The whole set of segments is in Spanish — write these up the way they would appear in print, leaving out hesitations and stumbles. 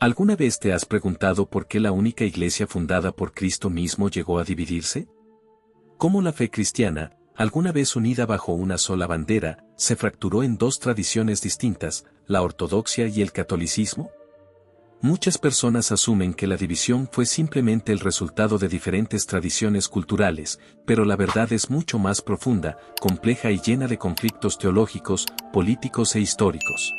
¿Alguna vez te has preguntado por qué la única iglesia fundada por Cristo mismo llegó a dividirse? ¿Cómo la fe cristiana, alguna vez unida bajo una sola bandera, se fracturó en dos tradiciones distintas, la ortodoxia y el catolicismo? Muchas personas asumen que la división fue simplemente el resultado de diferentes tradiciones culturales, pero la verdad es mucho más profunda, compleja y llena de conflictos teológicos, políticos e históricos.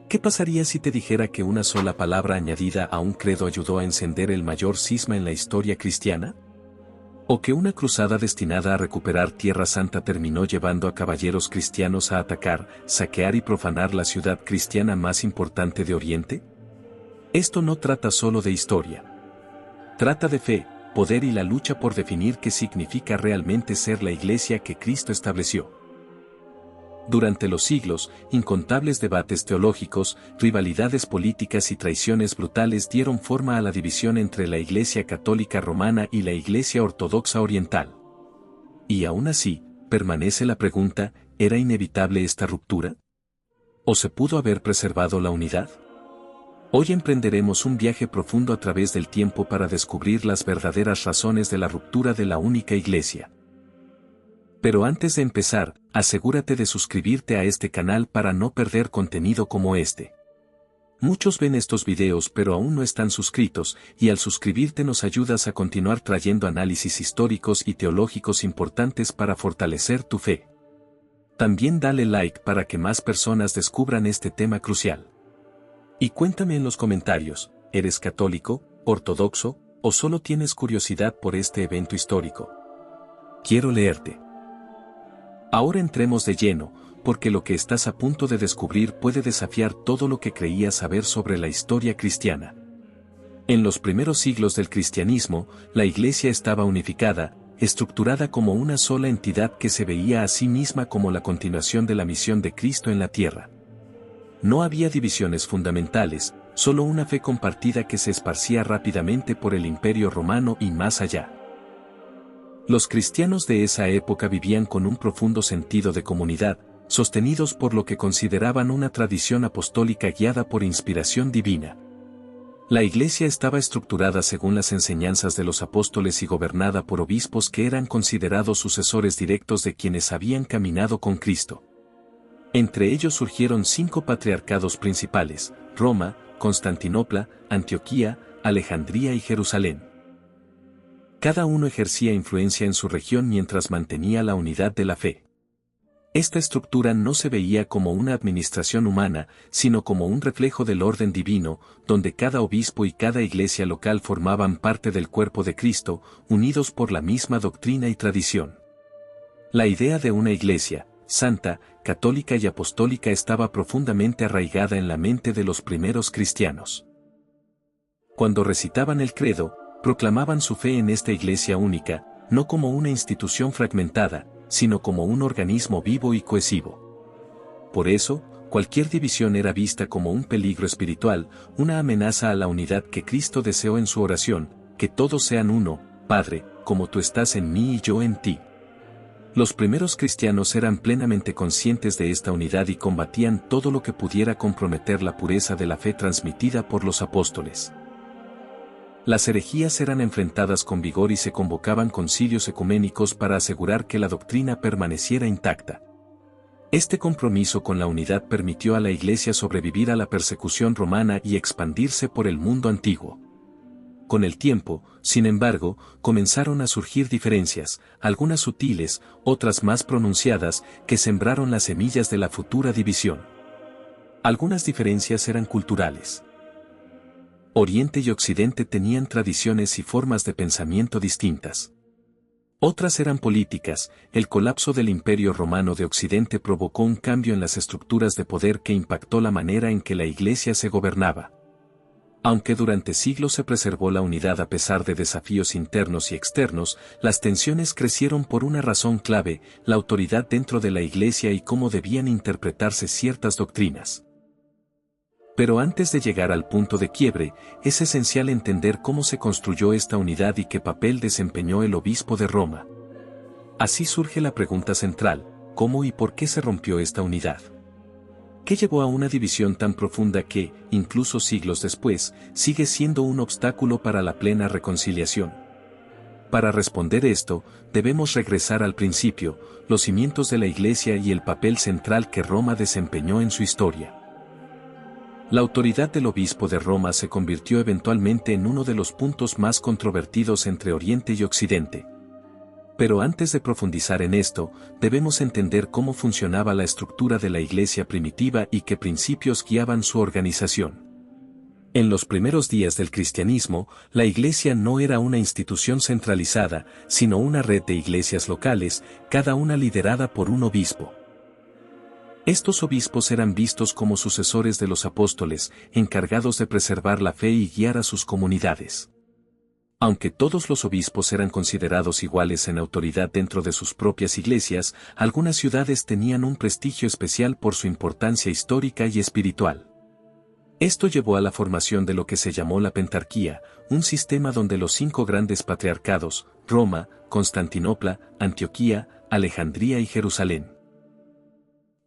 ¿Qué pasaría si te dijera que una sola palabra añadida a un credo ayudó a encender el mayor cisma en la historia cristiana? ¿O que una cruzada destinada a recuperar Tierra Santa terminó llevando a caballeros cristianos a atacar, saquear y profanar la ciudad cristiana más importante de Oriente? Esto no trata solo de historia. Trata de fe, poder y la lucha por definir qué significa realmente ser la iglesia que Cristo estableció. Durante los siglos, incontables debates teológicos, rivalidades políticas y traiciones brutales dieron forma a la división entre la Iglesia Católica Romana y la Iglesia Ortodoxa Oriental. Y aún así, permanece la pregunta, ¿era inevitable esta ruptura? ¿O se pudo haber preservado la unidad? Hoy emprenderemos un viaje profundo a través del tiempo para descubrir las verdaderas razones de la ruptura de la única Iglesia. Pero antes de empezar, asegúrate de suscribirte a este canal para no perder contenido como este. Muchos ven estos videos pero aún no están suscritos, y al suscribirte nos ayudas a continuar trayendo análisis históricos y teológicos importantes para fortalecer tu fe. También dale like para que más personas descubran este tema crucial. Y cuéntame en los comentarios, ¿eres católico, ortodoxo, o solo tienes curiosidad por este evento histórico? Quiero leerte. Ahora entremos de lleno, porque lo que estás a punto de descubrir puede desafiar todo lo que creías saber sobre la historia cristiana. En los primeros siglos del cristianismo, la Iglesia estaba unificada, estructurada como una sola entidad que se veía a sí misma como la continuación de la misión de Cristo en la tierra. No había divisiones fundamentales, solo una fe compartida que se esparcía rápidamente por el Imperio Romano y más allá. Los cristianos de esa época vivían con un profundo sentido de comunidad, sostenidos por lo que consideraban una tradición apostólica guiada por inspiración divina. La Iglesia estaba estructurada según las enseñanzas de los apóstoles y gobernada por obispos que eran considerados sucesores directos de quienes habían caminado con Cristo. Entre ellos surgieron 5 patriarcados principales: Roma, Constantinopla, Antioquía, Alejandría y Jerusalén. Cada uno ejercía influencia en su región mientras mantenía la unidad de la fe. Esta estructura no se veía como una administración humana, sino como un reflejo del orden divino, donde cada obispo y cada iglesia local formaban parte del cuerpo de Cristo, unidos por la misma doctrina y tradición. La idea de una iglesia, santa, católica y apostólica estaba profundamente arraigada en la mente de los primeros cristianos. Cuando recitaban el credo, proclamaban su fe en esta iglesia única, no como una institución fragmentada, sino como un organismo vivo y cohesivo. Por eso, cualquier división era vista como un peligro espiritual, una amenaza a la unidad que Cristo deseó en su oración, que todos sean uno, Padre, como tú estás en mí y yo en ti. Los primeros cristianos eran plenamente conscientes de esta unidad y combatían todo lo que pudiera comprometer la pureza de la fe transmitida por los apóstoles. Las herejías eran enfrentadas con vigor y se convocaban concilios ecuménicos para asegurar que la doctrina permaneciera intacta. Este compromiso con la unidad permitió a la Iglesia sobrevivir a la persecución romana y expandirse por el mundo antiguo. Con el tiempo, sin embargo, comenzaron a surgir diferencias, algunas sutiles, otras más pronunciadas, que sembraron las semillas de la futura división. Algunas diferencias eran culturales. Oriente y Occidente tenían tradiciones y formas de pensamiento distintas. Otras eran políticas. El colapso del Imperio Romano de Occidente provocó un cambio en las estructuras de poder que impactó la manera en que la Iglesia se gobernaba. Aunque durante siglos se preservó la unidad a pesar de desafíos internos y externos, las tensiones crecieron por una razón clave: la autoridad dentro de la Iglesia y cómo debían interpretarse ciertas doctrinas. Pero antes de llegar al punto de quiebre, es esencial entender cómo se construyó esta unidad y qué papel desempeñó el obispo de Roma. Así surge la pregunta central: ¿cómo y por qué se rompió esta unidad? ¿Qué llevó a una división tan profunda que, incluso siglos después, sigue siendo un obstáculo para la plena reconciliación? Para responder esto, debemos regresar al principio, los cimientos de la Iglesia y el papel central que Roma desempeñó en su historia. La autoridad del obispo de Roma se convirtió eventualmente en uno de los puntos más controvertidos entre Oriente y Occidente. Pero antes de profundizar en esto, debemos entender cómo funcionaba la estructura de la Iglesia primitiva y qué principios guiaban su organización. En los primeros días del cristianismo, la Iglesia no era una institución centralizada, sino una red de iglesias locales, cada una liderada por un obispo. Estos obispos eran vistos como sucesores de los apóstoles, encargados de preservar la fe y guiar a sus comunidades. Aunque todos los obispos eran considerados iguales en autoridad dentro de sus propias iglesias, algunas ciudades tenían un prestigio especial por su importancia histórica y espiritual. Esto llevó a la formación de lo que se llamó la Pentarquía, un sistema donde los 5 grandes patriarcados, Roma, Constantinopla, Antioquía, Alejandría y Jerusalén,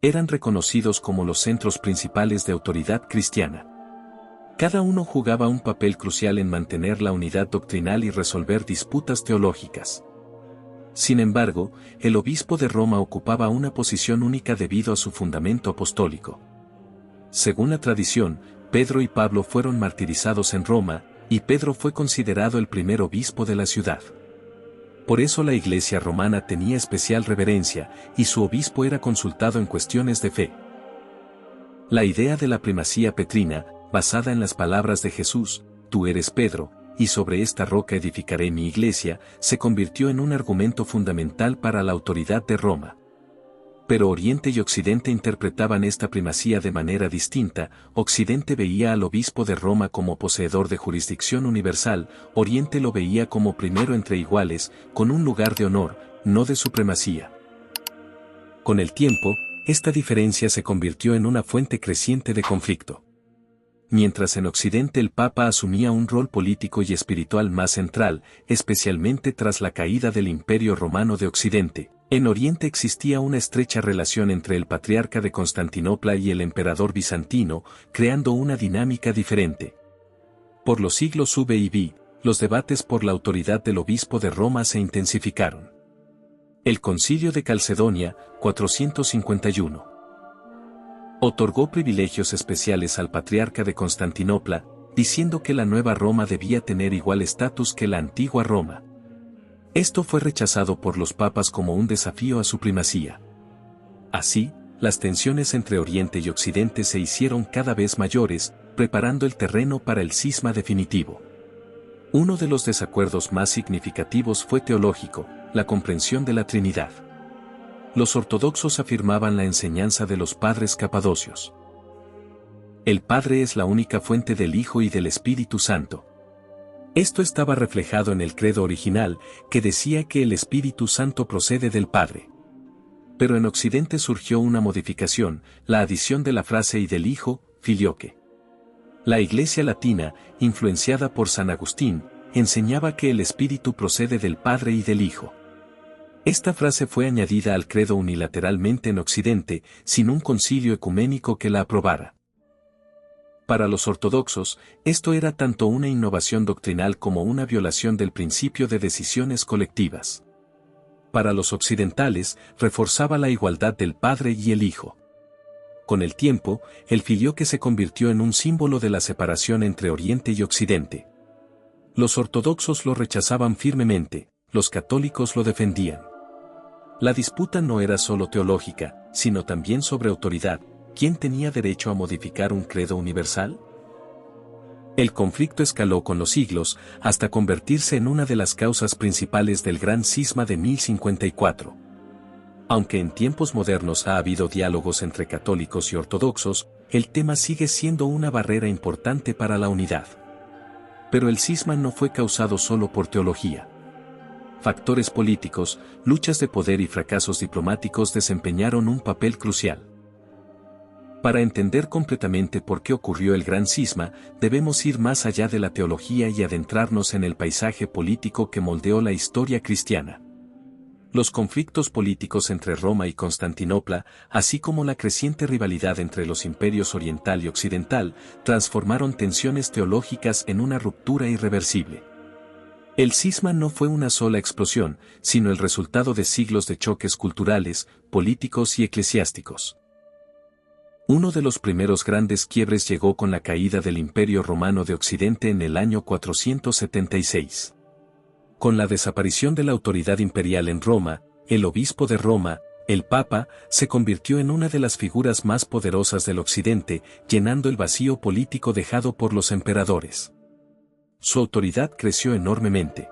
eran reconocidos como los centros principales de autoridad cristiana. Cada uno jugaba un papel crucial en mantener la unidad doctrinal y resolver disputas teológicas. Sin embargo, el obispo de Roma ocupaba una posición única debido a su fundamento apostólico. Según la tradición, Pedro y Pablo fueron martirizados en Roma, y Pedro fue considerado el primer obispo de la ciudad. Por eso la Iglesia romana tenía especial reverencia, y su obispo era consultado en cuestiones de fe. La idea de la primacía petrina, basada en las palabras de Jesús, «Tú eres Pedro, y sobre esta roca edificaré mi iglesia», se convirtió en un argumento fundamental para la autoridad de Roma. Pero Oriente y Occidente interpretaban esta primacía de manera distinta. Occidente veía al obispo de Roma como poseedor de jurisdicción universal, Oriente lo veía como primero entre iguales, con un lugar de honor, no de supremacía. Con el tiempo, esta diferencia se convirtió en una fuente creciente de conflicto. Mientras en Occidente el Papa asumía un rol político y espiritual más central, especialmente tras la caída del Imperio Romano de Occidente, en Oriente existía una estrecha relación entre el patriarca de Constantinopla y el emperador bizantino, creando una dinámica diferente. Por los siglos V y V, los debates por la autoridad del obispo de Roma se intensificaron. El Concilio de Calcedonia, 451. Otorgó privilegios especiales al patriarca de Constantinopla, diciendo que la nueva Roma debía tener igual estatus que la antigua Roma. Esto fue rechazado por los papas como un desafío a su primacía. Así, las tensiones entre Oriente y Occidente se hicieron cada vez mayores, preparando el terreno para el cisma definitivo. Uno de los desacuerdos más significativos fue teológico, la comprensión de la Trinidad. Los ortodoxos afirmaban la enseñanza de los padres capadocios. El Padre es la única fuente del Hijo y del Espíritu Santo. Esto estaba reflejado en el credo original, que decía que el Espíritu Santo procede del Padre. Pero en Occidente surgió una modificación, la adición de la frase y del Hijo, filioque. La Iglesia latina, influenciada por San Agustín, enseñaba que el Espíritu procede del Padre y del Hijo. Esta frase fue añadida al credo unilateralmente en Occidente, sin un concilio ecuménico que la aprobara. Para los ortodoxos, esto era tanto una innovación doctrinal como una violación del principio de decisiones colectivas. Para los occidentales, reforzaba la igualdad del Padre y el Hijo. Con el tiempo, el filioque se convirtió en un símbolo de la separación entre Oriente y Occidente. Los ortodoxos lo rechazaban firmemente, los católicos lo defendían. La disputa no era solo teológica, sino también sobre autoridad. ¿Quién tenía derecho a modificar un credo universal? El conflicto escaló con los siglos, hasta convertirse en una de las causas principales del Gran Cisma de 1054. Aunque en tiempos modernos ha habido diálogos entre católicos y ortodoxos, el tema sigue siendo una barrera importante para la unidad. Pero el cisma no fue causado solo por teología. Factores políticos, luchas de poder y fracasos diplomáticos desempeñaron un papel crucial. Para entender completamente por qué ocurrió el Gran Cisma, debemos ir más allá de la teología y adentrarnos en el paisaje político que moldeó la historia cristiana. Los conflictos políticos entre Roma y Constantinopla, así como la creciente rivalidad entre los imperios oriental y occidental, transformaron tensiones teológicas en una ruptura irreversible. El cisma no fue una sola explosión, sino el resultado de siglos de choques culturales, políticos y eclesiásticos. Uno de los primeros grandes quiebres llegó con la caída del Imperio Romano de Occidente en el año 476. Con la desaparición de la autoridad imperial en Roma, el obispo de Roma, el Papa, se convirtió en una de las figuras más poderosas del Occidente, llenando el vacío político dejado por los emperadores. Su autoridad creció enormemente.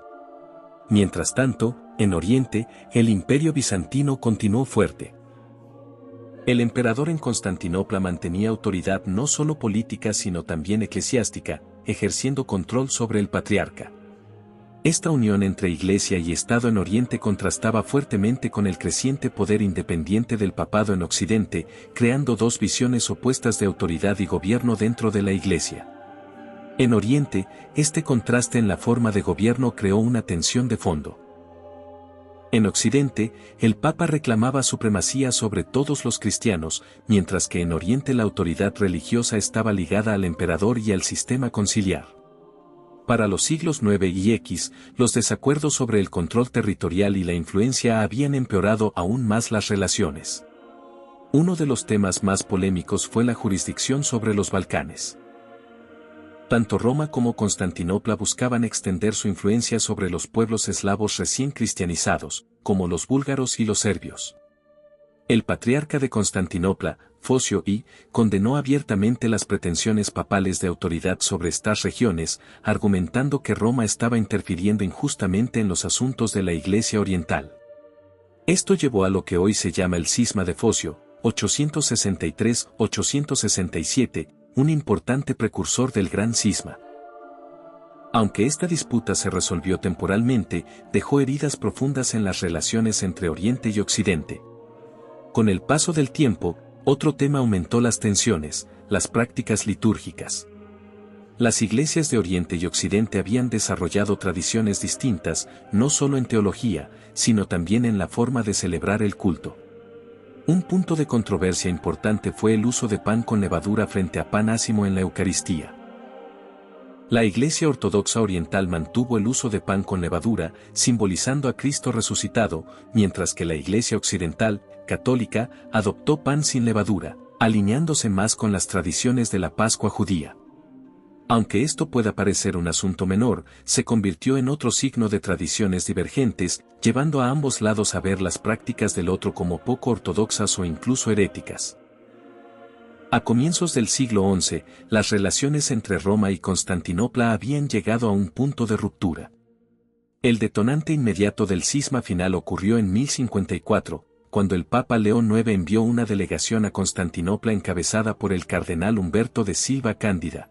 Mientras tanto, en Oriente, el Imperio bizantino continuó fuerte. El emperador en Constantinopla mantenía autoridad no solo política sino también eclesiástica, ejerciendo control sobre el patriarca. Esta unión entre Iglesia y Estado en Oriente contrastaba fuertemente con el creciente poder independiente del papado en Occidente, creando dos visiones opuestas de autoridad y gobierno dentro de la Iglesia. En Oriente, este contraste en la forma de gobierno creó una tensión de fondo. En Occidente, el Papa reclamaba supremacía sobre todos los cristianos, mientras que en Oriente la autoridad religiosa estaba ligada al emperador y al sistema conciliar. Para los siglos IX y X, los desacuerdos sobre el control territorial y la influencia habían empeorado aún más las relaciones. Uno de los temas más polémicos fue la jurisdicción sobre los Balcanes. Tanto Roma como Constantinopla buscaban extender su influencia sobre los pueblos eslavos recién cristianizados, como los búlgaros y los serbios. El patriarca de Constantinopla, Focio I, condenó abiertamente las pretensiones papales de autoridad sobre estas regiones, argumentando que Roma estaba interfiriendo injustamente en los asuntos de la Iglesia Oriental. Esto llevó a lo que hoy se llama el Cisma de Focio, 863-867, un importante precursor del Gran Cisma. Aunque esta disputa se resolvió temporalmente, dejó heridas profundas en las relaciones entre Oriente y Occidente. Con el paso del tiempo, otro tema aumentó las tensiones, las prácticas litúrgicas. Las iglesias de Oriente y Occidente habían desarrollado tradiciones distintas, no solo en teología, sino también en la forma de celebrar el culto. Un punto de controversia importante fue el uso de pan con levadura frente a pan ácimo en la Eucaristía. La Iglesia Ortodoxa Oriental mantuvo el uso de pan con levadura, simbolizando a Cristo resucitado, mientras que la Iglesia Occidental, católica, adoptó pan sin levadura, alineándose más con las tradiciones de la Pascua judía. Aunque esto pueda parecer un asunto menor, se convirtió en otro signo de tradiciones divergentes, llevando a ambos lados a ver las prácticas del otro como poco ortodoxas o incluso heréticas. A comienzos del siglo XI, las relaciones entre Roma y Constantinopla habían llegado a un punto de ruptura. El detonante inmediato del cisma final ocurrió en 1054, cuando el Papa León IX envió una delegación a Constantinopla encabezada por el cardenal Humberto de Silva Cándida.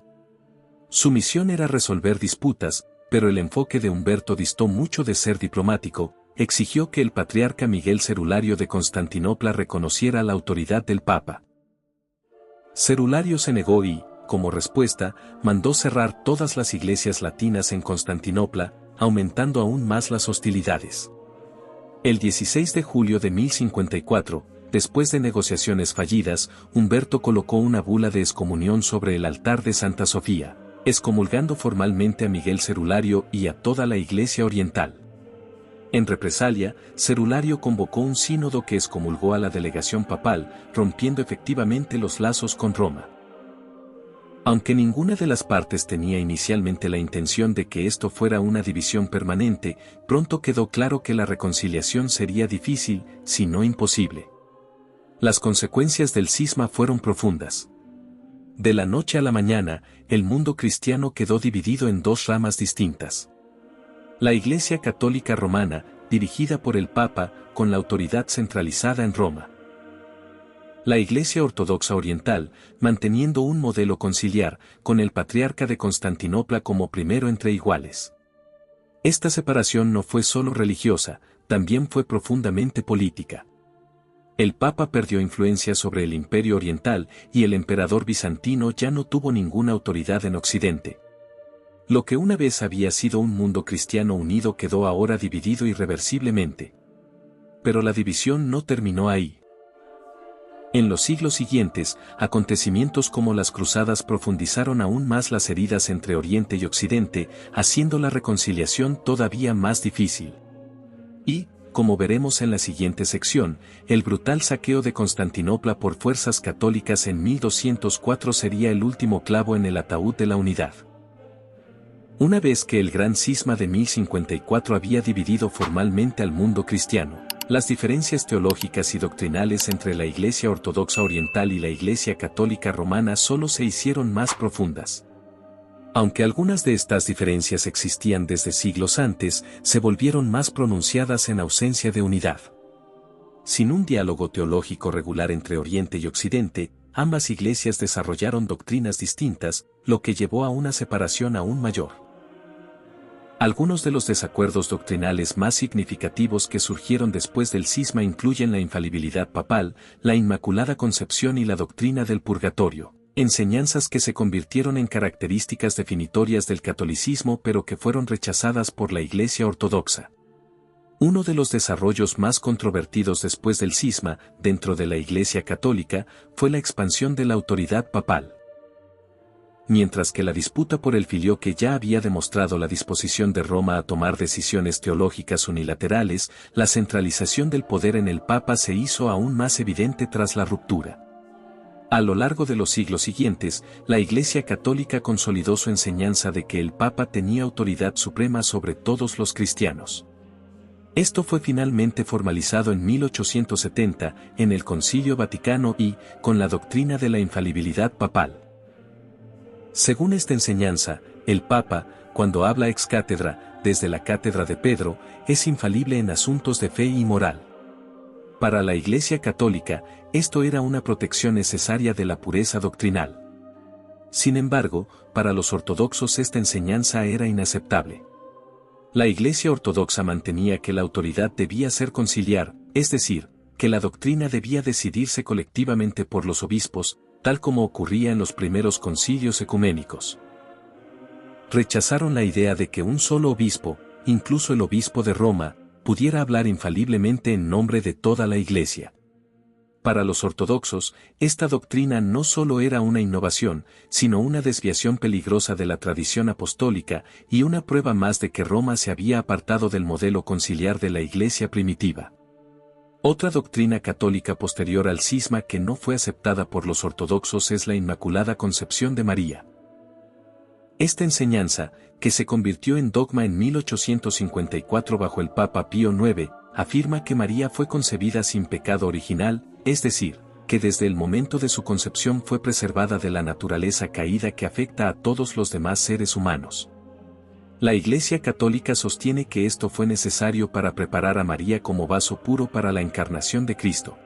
Su misión era resolver disputas, pero el enfoque de Humberto distó mucho de ser diplomático, exigió que el patriarca Miguel Cerulario de Constantinopla reconociera la autoridad del Papa. Cerulario se negó y, como respuesta, mandó cerrar todas las iglesias latinas en Constantinopla, aumentando aún más las hostilidades. El 16 de julio de 1054, después de negociaciones fallidas, Humberto colocó una bula de excomunión sobre el altar de Santa Sofía, excomulgando formalmente a Miguel Cerulario y a toda la Iglesia Oriental. En represalia, Cerulario convocó un sínodo que excomulgó a la delegación papal, rompiendo efectivamente los lazos con Roma. Aunque ninguna de las partes tenía inicialmente la intención de que esto fuera una división permanente, pronto quedó claro que la reconciliación sería difícil, si no imposible. Las consecuencias del cisma fueron profundas. De la noche a la mañana, el mundo cristiano quedó dividido en dos ramas distintas. La Iglesia Católica Romana, dirigida por el Papa, con la autoridad centralizada en Roma. La Iglesia Ortodoxa Oriental, manteniendo un modelo conciliar, con el Patriarca de Constantinopla como primero entre iguales. Esta separación no fue solo religiosa, también fue profundamente política. El Papa perdió influencia sobre el Imperio Oriental y el emperador bizantino ya no tuvo ninguna autoridad en Occidente. Lo que una vez había sido un mundo cristiano unido quedó ahora dividido irreversiblemente. Pero la división no terminó ahí. En los siglos siguientes, acontecimientos como las cruzadas profundizaron aún más las heridas entre Oriente y Occidente, haciendo la reconciliación todavía más difícil. Y, como veremos en la siguiente sección, el brutal saqueo de Constantinopla por fuerzas católicas en 1204 sería el último clavo en el ataúd de la unidad. Una vez que el gran cisma de 1054 había dividido formalmente al mundo cristiano, las diferencias teológicas y doctrinales entre la Iglesia Ortodoxa Oriental y la Iglesia Católica Romana solo se hicieron más profundas. Aunque algunas de estas diferencias existían desde siglos antes, se volvieron más pronunciadas en ausencia de unidad. Sin un diálogo teológico regular entre Oriente y Occidente, ambas iglesias desarrollaron doctrinas distintas, lo que llevó a una separación aún mayor. Algunos de los desacuerdos doctrinales más significativos que surgieron después del cisma incluyen la infalibilidad papal, la Inmaculada Concepción y la doctrina del purgatorio, enseñanzas que se convirtieron en características definitorias del catolicismo pero que fueron rechazadas por la Iglesia Ortodoxa. Uno de los desarrollos más controvertidos después del cisma, dentro de la Iglesia Católica, fue la expansión de la autoridad papal. Mientras que la disputa por el filioque ya había demostrado la disposición de Roma a tomar decisiones teológicas unilaterales, la centralización del poder en el Papa se hizo aún más evidente tras la ruptura. A lo largo de los siglos siguientes, la Iglesia Católica consolidó su enseñanza de que el Papa tenía autoridad suprema sobre todos los cristianos. Esto fue finalmente formalizado en 1870, en el Concilio Vaticano y, con la doctrina de la infalibilidad papal. Según esta enseñanza, el Papa, cuando habla ex cátedra, desde la cátedra de Pedro, es infalible en asuntos de fe y moral. Para la Iglesia Católica, esto era una protección necesaria de la pureza doctrinal. Sin embargo, para los ortodoxos esta enseñanza era inaceptable. La Iglesia Ortodoxa mantenía que la autoridad debía ser conciliar, es decir, que la doctrina debía decidirse colectivamente por los obispos, tal como ocurría en los primeros concilios ecuménicos. Rechazaron la idea de que un solo obispo, incluso el obispo de Roma, pudiera hablar infaliblemente en nombre de toda la Iglesia. Para los ortodoxos, esta doctrina no solo era una innovación, sino una desviación peligrosa de la tradición apostólica y una prueba más de que Roma se había apartado del modelo conciliar de la Iglesia primitiva. Otra doctrina católica posterior al cisma que no fue aceptada por los ortodoxos es la Inmaculada Concepción de María. Esta enseñanza, que se convirtió en dogma en 1854 bajo el Papa Pío IX, afirma que María fue concebida sin pecado original, es decir, que desde el momento de su concepción fue preservada de la naturaleza caída que afecta a todos los demás seres humanos. La Iglesia Católica sostiene que esto fue necesario para preparar a María como vaso puro para la encarnación de Cristo.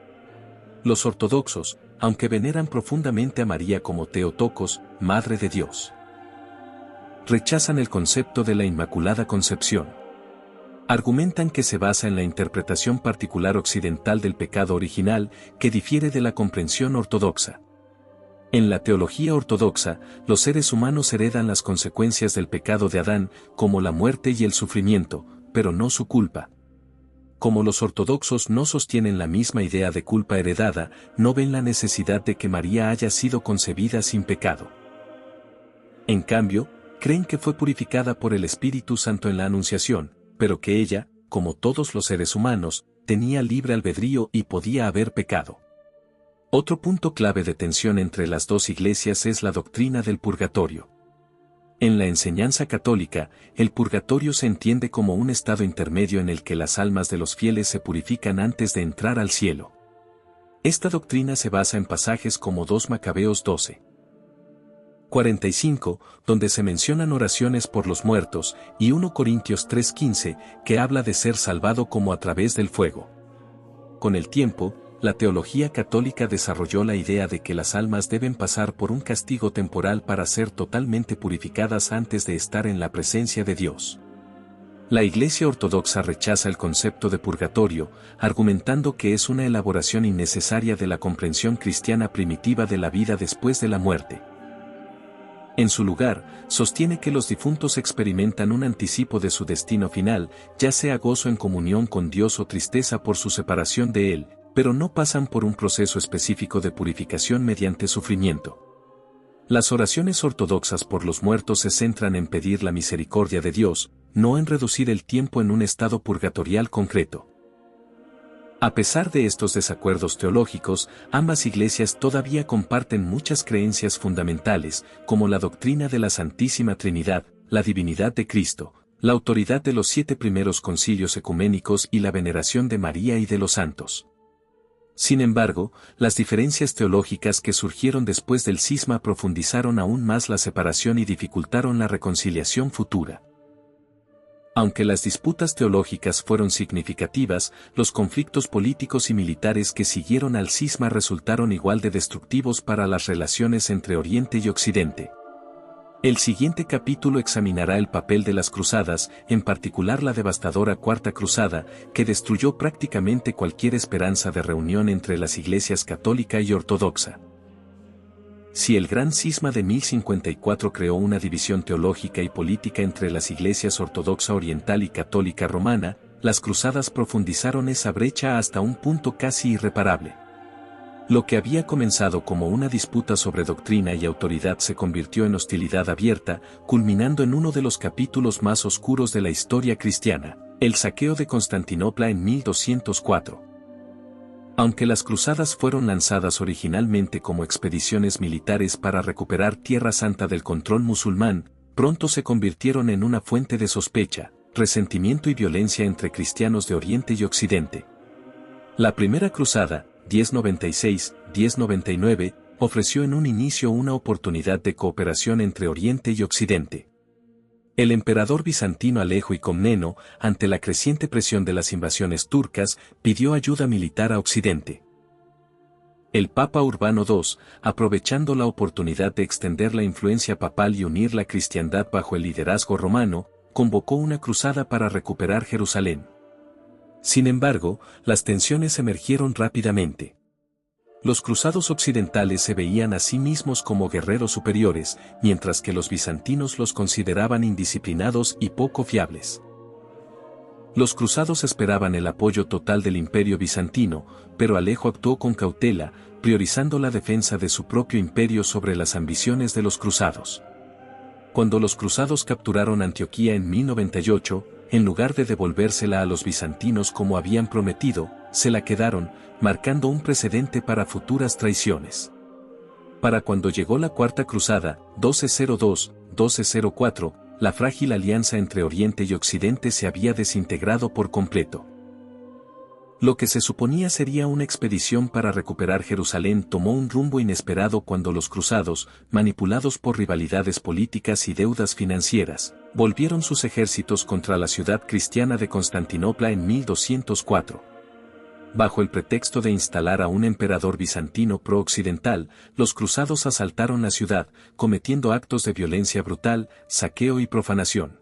Los ortodoxos, aunque veneran profundamente a María como Theotokos, Madre de Dios, rechazan el concepto de la Inmaculada Concepción. Argumentan que se basa en la interpretación particular occidental del pecado original, que difiere de la comprensión ortodoxa. En la teología ortodoxa, los seres humanos heredan las consecuencias del pecado de Adán, como la muerte y el sufrimiento, pero no su culpa. Como los ortodoxos no sostienen la misma idea de culpa heredada, no ven la necesidad de que María haya sido concebida sin pecado. En cambio, creen que fue purificada por el Espíritu Santo en la Anunciación, pero que ella, como todos los seres humanos, tenía libre albedrío y podía haber pecado. Otro punto clave de tensión entre las dos iglesias es la doctrina del purgatorio. En la enseñanza católica, el purgatorio se entiende como un estado intermedio en el que las almas de los fieles se purifican antes de entrar al cielo. Esta doctrina se basa en pasajes como 2 Macabeos 12:45, donde se mencionan oraciones por los muertos, y 1 Corintios 3:15, que habla de ser salvado como a través del fuego. Con el tiempo, la teología católica desarrolló la idea de que las almas deben pasar por un castigo temporal para ser totalmente purificadas antes de estar en la presencia de Dios. La Iglesia Ortodoxa rechaza el concepto de purgatorio, argumentando que es una elaboración innecesaria de la comprensión cristiana primitiva de la vida después de la muerte. En su lugar, sostiene que los difuntos experimentan un anticipo de su destino final, ya sea gozo en comunión con Dios o tristeza por su separación de Él, pero no pasan por un proceso específico de purificación mediante sufrimiento. Las oraciones ortodoxas por los muertos se centran en pedir la misericordia de Dios, no en reducir el tiempo en un estado purgatorial concreto. A pesar de estos desacuerdos teológicos, ambas iglesias todavía comparten muchas creencias fundamentales, como la doctrina de la Santísima Trinidad, la divinidad de Cristo, la autoridad de los 7 primeros concilios ecuménicos y la veneración de María y de los santos. Sin embargo, las diferencias teológicas que surgieron después del cisma profundizaron aún más la separación y dificultaron la reconciliación futura. Aunque las disputas teológicas fueron significativas, los conflictos políticos y militares que siguieron al cisma resultaron igual de destructivos para las relaciones entre Oriente y Occidente. El siguiente capítulo examinará el papel de las cruzadas, en particular la devastadora Cuarta Cruzada, que destruyó prácticamente cualquier esperanza de reunión entre las iglesias católica y ortodoxa. Si el Gran Cisma de 1054 creó una división teológica y política entre las iglesias ortodoxa oriental y católica romana, las cruzadas profundizaron esa brecha hasta un punto casi irreparable. Lo que había comenzado como una disputa sobre doctrina y autoridad se convirtió en hostilidad abierta, culminando en uno de los capítulos más oscuros de la historia cristiana, el saqueo de Constantinopla en 1204. Aunque las cruzadas fueron lanzadas originalmente como expediciones militares para recuperar Tierra Santa del control musulmán, pronto se convirtieron en una fuente de sospecha, resentimiento y violencia entre cristianos de Oriente y Occidente. La primera cruzada, 1096-1099, ofreció en un inicio una oportunidad de cooperación entre Oriente y Occidente. El emperador bizantino Alejo y Comneno, ante la creciente presión de las invasiones turcas, pidió ayuda militar a Occidente. El Papa Urbano II, aprovechando la oportunidad de extender la influencia papal y unir la cristiandad bajo el liderazgo romano, convocó una cruzada para recuperar Jerusalén. Sin embargo, las tensiones emergieron rápidamente. Los cruzados occidentales se veían a sí mismos como guerreros superiores, mientras que los bizantinos los consideraban indisciplinados y poco fiables. Los cruzados esperaban el apoyo total del imperio bizantino, pero Alejo actuó con cautela, priorizando la defensa de su propio imperio sobre las ambiciones de los cruzados. Cuando los cruzados capturaron Antioquía en 1098, en lugar de devolvérsela a los bizantinos como habían prometido, se la quedaron, marcando un precedente para futuras traiciones. Para cuando llegó la Cuarta Cruzada, 1202-1204, la frágil alianza entre Oriente y Occidente se había desintegrado por completo. Lo que se suponía sería una expedición para recuperar Jerusalén tomó un rumbo inesperado cuando los cruzados, manipulados por rivalidades políticas y deudas financieras, volvieron sus ejércitos contra la ciudad cristiana de Constantinopla en 1204. Bajo el pretexto de instalar a un emperador bizantino pro-occidental, los cruzados asaltaron la ciudad, cometiendo actos de violencia brutal, saqueo y profanación.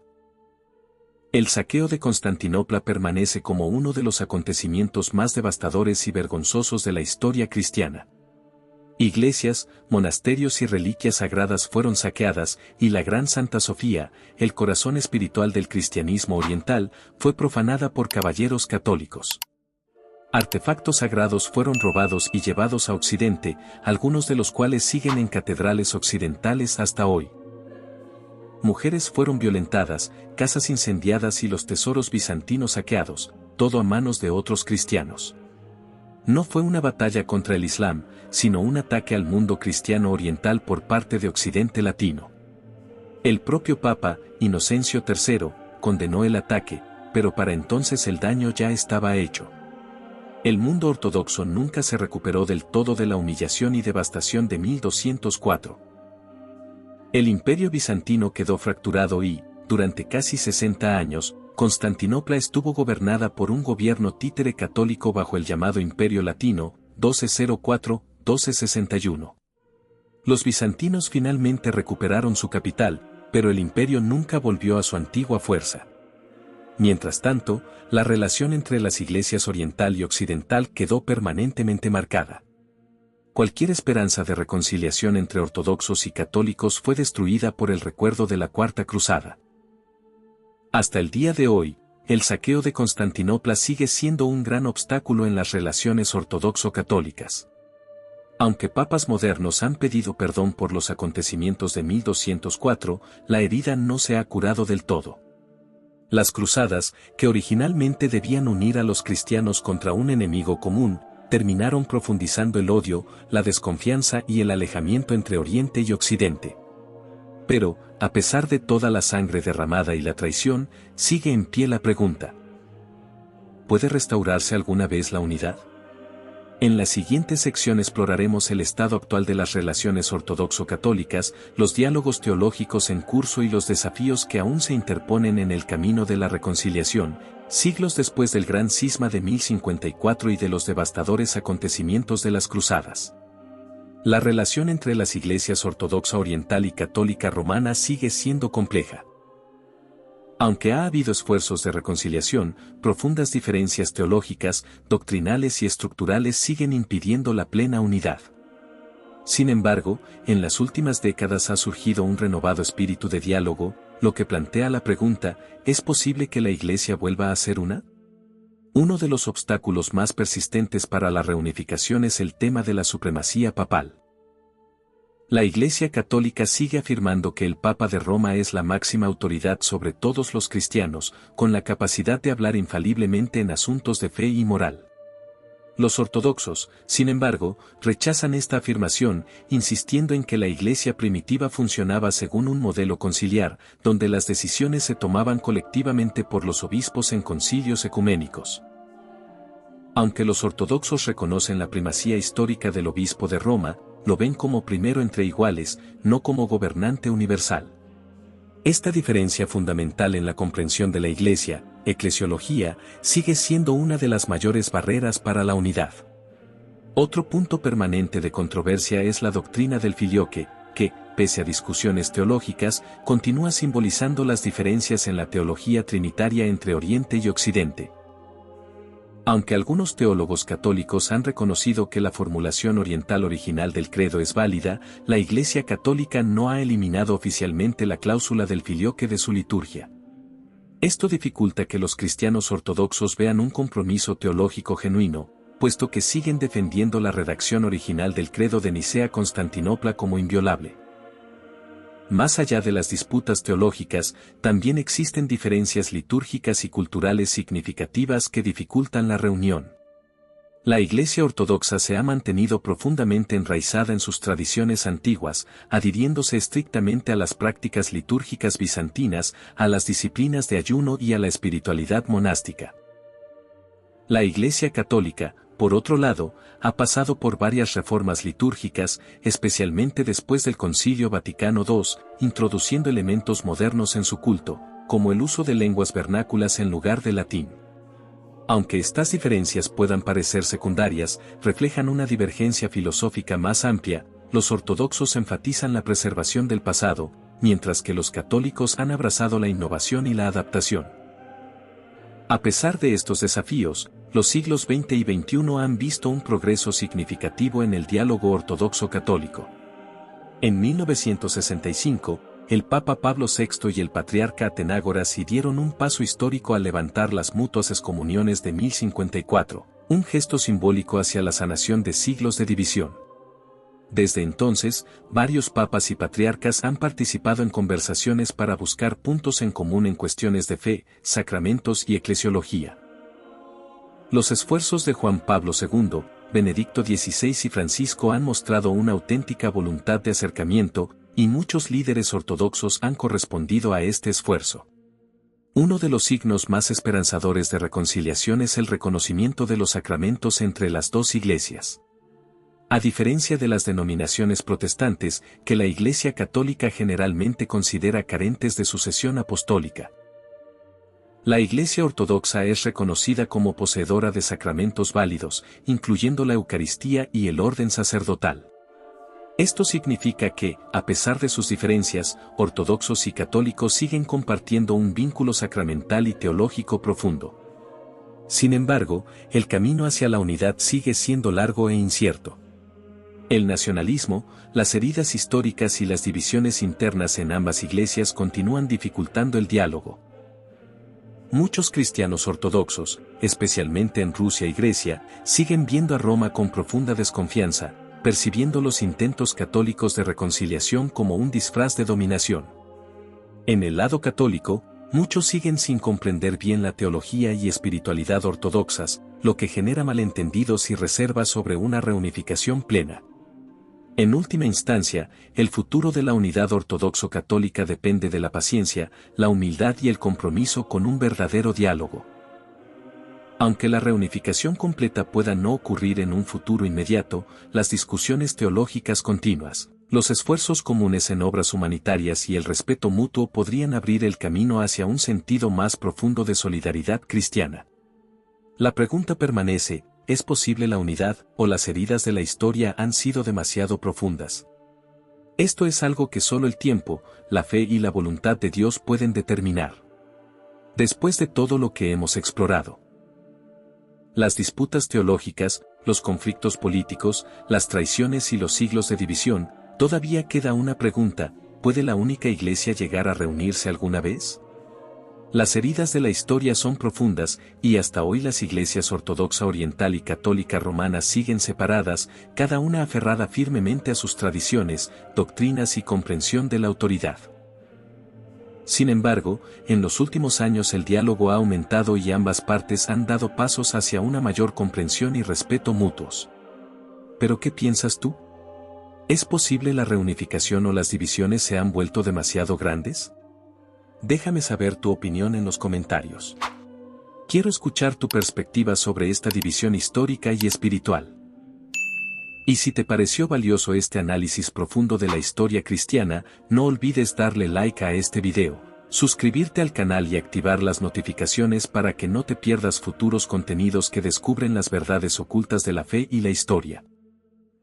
El saqueo de Constantinopla permanece como uno de los acontecimientos más devastadores y vergonzosos de la historia cristiana. Iglesias, monasterios y reliquias sagradas fueron saqueadas, y la Gran Santa Sofía, el corazón espiritual del cristianismo oriental, fue profanada por caballeros católicos. Artefactos sagrados fueron robados y llevados a Occidente, algunos de los cuales siguen en catedrales occidentales hasta hoy. Mujeres fueron violentadas, casas incendiadas y los tesoros bizantinos saqueados, todo a manos de otros cristianos. No fue una batalla contra el Islam, sino un ataque al mundo cristiano oriental por parte de Occidente latino. El propio Papa, Inocencio III, condenó el ataque, pero para entonces el daño ya estaba hecho. El mundo ortodoxo nunca se recuperó del todo de la humillación y devastación de 1204. El imperio bizantino quedó fracturado y, durante casi 60 años, Constantinopla estuvo gobernada por un gobierno títere católico bajo el llamado Imperio Latino, 1204-1261. Los bizantinos finalmente recuperaron su capital, pero el imperio nunca volvió a su antigua fuerza. Mientras tanto, la relación entre las iglesias oriental y occidental quedó permanentemente marcada. Cualquier esperanza de reconciliación entre ortodoxos y católicos fue destruida por el recuerdo de la Cuarta Cruzada. Hasta el día de hoy, el saqueo de Constantinopla sigue siendo un gran obstáculo en las relaciones ortodoxo-católicas. Aunque papas modernos han pedido perdón por los acontecimientos de 1204, la herida no se ha curado del todo. Las cruzadas, que originalmente debían unir a los cristianos contra un enemigo común, terminaron profundizando el odio, la desconfianza y el alejamiento entre Oriente y Occidente. Pero, a pesar de toda la sangre derramada y la traición, sigue en pie la pregunta: ¿puede restaurarse alguna vez la unidad? En la siguiente sección exploraremos el estado actual de las relaciones ortodoxo-católicas, los diálogos teológicos en curso y los desafíos que aún se interponen en el camino de la reconciliación, siglos después del gran cisma de 1054 y de los devastadores acontecimientos de las cruzadas. La relación entre las iglesias ortodoxa oriental y católica romana sigue siendo compleja. Aunque ha habido esfuerzos de reconciliación, profundas diferencias teológicas, doctrinales y estructurales siguen impidiendo la plena unidad. Sin embargo, en las últimas décadas ha surgido un renovado espíritu de diálogo, lo que plantea la pregunta: ¿es posible que la Iglesia vuelva a ser una? Uno de los obstáculos más persistentes para la reunificación es el tema de la supremacía papal. La Iglesia Católica sigue afirmando que el Papa de Roma es la máxima autoridad sobre todos los cristianos, con la capacidad de hablar infaliblemente en asuntos de fe y moral. Los ortodoxos, sin embargo, rechazan esta afirmación, insistiendo en que la Iglesia primitiva funcionaba según un modelo conciliar, donde las decisiones se tomaban colectivamente por los obispos en concilios ecuménicos. Aunque los ortodoxos reconocen la primacía histórica del obispo de Roma, lo ven como primero entre iguales, no como gobernante universal. Esta diferencia fundamental en la comprensión de la Iglesia, eclesiología, sigue siendo una de las mayores barreras para la unidad. Otro punto permanente de controversia es la doctrina del filioque, que, pese a discusiones teológicas, continúa simbolizando las diferencias en la teología trinitaria entre Oriente y Occidente. Aunque algunos teólogos católicos han reconocido que la formulación oriental original del credo es válida, la Iglesia Católica no ha eliminado oficialmente la cláusula del filioque de su liturgia. Esto dificulta que los cristianos ortodoxos vean un compromiso teológico genuino, puesto que siguen defendiendo la redacción original del credo de Nicea-Constantinopla como inviolable. Más allá de las disputas teológicas, también existen diferencias litúrgicas y culturales significativas que dificultan la reunión. La Iglesia Ortodoxa se ha mantenido profundamente enraizada en sus tradiciones antiguas, adhiriéndose estrictamente a las prácticas litúrgicas bizantinas, a las disciplinas de ayuno y a la espiritualidad monástica. La Iglesia Católica, por otro lado, ha pasado por varias reformas litúrgicas, especialmente después del Concilio Vaticano II, introduciendo elementos modernos en su culto, como el uso de lenguas vernáculas en lugar de latín. Aunque estas diferencias puedan parecer secundarias, reflejan una divergencia filosófica más amplia. Los ortodoxos enfatizan la preservación del pasado, mientras que los católicos han abrazado la innovación y la adaptación. A pesar de estos desafíos, los siglos XX y XXI han visto un progreso significativo en el diálogo ortodoxo-católico. En 1965, el Papa Pablo VI y el patriarca Atenágoras dieron un paso histórico al levantar las mutuas excomuniones de 1054, un gesto simbólico hacia la sanación de siglos de división. Desde entonces, varios papas y patriarcas han participado en conversaciones para buscar puntos en común en cuestiones de fe, sacramentos y eclesiología. Los esfuerzos de Juan Pablo II, Benedicto XVI y Francisco han mostrado una auténtica voluntad de acercamiento, y muchos líderes ortodoxos han correspondido a este esfuerzo. Uno de los signos más esperanzadores de reconciliación es el reconocimiento de los sacramentos entre las dos iglesias. A diferencia de las denominaciones protestantes, que la Iglesia Católica generalmente considera carentes de sucesión apostólica, la Iglesia Ortodoxa es reconocida como poseedora de sacramentos válidos, incluyendo la Eucaristía y el orden sacerdotal. Esto significa que, a pesar de sus diferencias, ortodoxos y católicos siguen compartiendo un vínculo sacramental y teológico profundo. Sin embargo, el camino hacia la unidad sigue siendo largo e incierto. El nacionalismo, las heridas históricas y las divisiones internas en ambas iglesias continúan dificultando el diálogo. Muchos cristianos ortodoxos, especialmente en Rusia y Grecia, siguen viendo a Roma con profunda desconfianza, percibiendo los intentos católicos de reconciliación como un disfraz de dominación. En el lado católico, muchos siguen sin comprender bien la teología y espiritualidad ortodoxas, lo que genera malentendidos y reservas sobre una reunificación plena. En última instancia, el futuro de la unidad ortodoxo-católica depende de la paciencia, la humildad y el compromiso con un verdadero diálogo. Aunque la reunificación completa pueda no ocurrir en un futuro inmediato, las discusiones teológicas continuas, los esfuerzos comunes en obras humanitarias y el respeto mutuo podrían abrir el camino hacia un sentido más profundo de solidaridad cristiana. La pregunta permanece: ¿es posible la unidad, o las heridas de la historia han sido demasiado profundas? Esto es algo que solo el tiempo, la fe y la voluntad de Dios pueden determinar. Después de todo lo que hemos explorado, las disputas teológicas, los conflictos políticos, las traiciones y los siglos de división, todavía queda una pregunta: ¿puede la única iglesia llegar a reunirse alguna vez? Las heridas de la historia son profundas, y hasta hoy las iglesias ortodoxa oriental y católica romana siguen separadas, cada una aferrada firmemente a sus tradiciones, doctrinas y comprensión de la autoridad. Sin embargo, en los últimos años el diálogo ha aumentado y ambas partes han dado pasos hacia una mayor comprensión y respeto mutuos. ¿Pero qué piensas tú? ¿Es posible la reunificación o las divisiones se han vuelto demasiado grandes? Déjame saber tu opinión en los comentarios. Quiero escuchar tu perspectiva sobre esta división histórica y espiritual. Y si te pareció valioso este análisis profundo de la historia cristiana, no olvides darle like a este video, suscribirte al canal y activar las notificaciones para que no te pierdas futuros contenidos que descubren las verdades ocultas de la fe y la historia.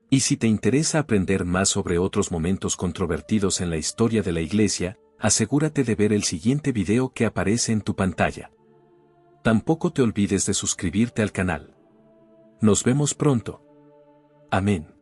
Y si te interesa aprender más sobre otros momentos controvertidos en la historia de la Iglesia, asegúrate de ver el siguiente video que aparece en tu pantalla. Tampoco te olvides de suscribirte al canal. Nos vemos pronto. Amén.